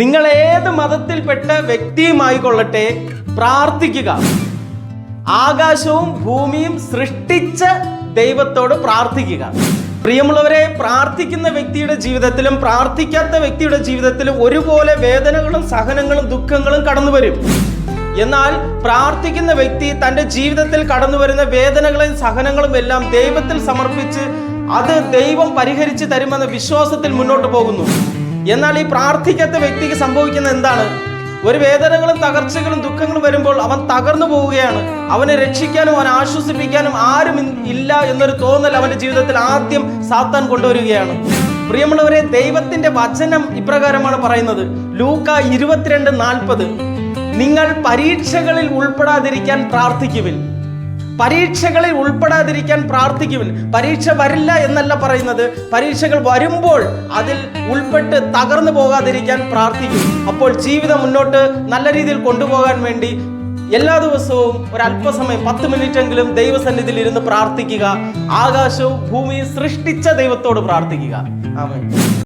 നിങ്ങൾ ഏത് മതത്തിൽപ്പെട്ട വ്യക്തിയുമായിക്കൊള്ളട്ടെ, പ്രാർത്ഥിക്കുക. ആകാശവും ഭൂമിയും സൃഷ്ടിച്ച ദൈവത്തോട് പ്രാർത്ഥിക്കുക. പ്രിയമുള്ളവരെ, പ്രാർത്ഥിക്കുന്ന വ്യക്തിയുടെ ജീവിതത്തിലും പ്രാർത്ഥിക്കാത്ത വ്യക്തിയുടെ ജീവിതത്തിലും ഒരുപോലെ വേദനകളും സഹനങ്ങളും ദുഃഖങ്ങളും കടന്നു വരും. എന്നാൽ പ്രാർത്ഥിക്കുന്ന വ്യക്തി തൻ്റെ ജീവിതത്തിൽ കടന്നു വരുന്ന വേദനകളും സഹനങ്ങളും എല്ലാം ദൈവത്തിൽ സമർപ്പിച്ച് അത് ദൈവം പരിഹരിച്ച് തരുമെന്ന വിശ്വാസത്തിൽ മുന്നോട്ട് പോകുന്നു. എന്നാൽ ഈ പ്രാർത്ഥിക്കാത്ത വ്യക്തിക്ക് സംഭവിക്കുന്ന എന്താണ്? ഒരു വേദനകളും തകർച്ചകളും ദുഃഖങ്ങളും വരുമ്പോൾ അവൻ തകർന്നു പോവുകയാണ്. അവനെ രക്ഷിക്കാനും അവനെ ആശ്വസിപ്പിക്കാനും ആരും ഇല്ല എന്നൊരു തോന്നൽ അവന്റെ ജീവിതത്തിൽ ആദ്യം സാത്താൻ കൊണ്ടുവരികയാണ്. പ്രിയമുള്ളവരെ, ദൈവത്തിന്റെ വചനം ഇപ്രകാരമാണ് പറയുന്നത്. ലൂക്ക 22:40, നിങ്ങൾ പരീക്ഷകളിൽ ഉൾപ്പെടാതിരിക്കാൻ പ്രാർത്ഥിക്കുവിൻ. പരീക്ഷകളിൽ ഉൾപ്പെടാതിരിക്കാൻ പ്രാർത്ഥിക്കുവിൻ. പരീക്ഷ വരില്ല എന്നല്ല പറയുന്നത്, പരീക്ഷകൾ വരുമ്പോൾ അതിൽ ഉൾപ്പെട്ട് തകർന്നു പോകാതിരിക്കാൻ പ്രാർത്ഥിക്കും. അപ്പോൾ ജീവിതം മുന്നോട്ട് നല്ല രീതിയിൽ കൊണ്ടുപോകാൻ വേണ്ടി എല്ലാ ദിവസവും ഒരല്പസമയം 10 മിനിറ്റെങ്കിലും ദൈവസന്നിധിയിൽ ഇരുന്ന് പ്രാർത്ഥിക്കുക. ആകാശവും ഭൂമിയും സൃഷ്ടിച്ച ദൈവത്തോട് പ്രാർത്ഥിക്കുക. ആമേൻ.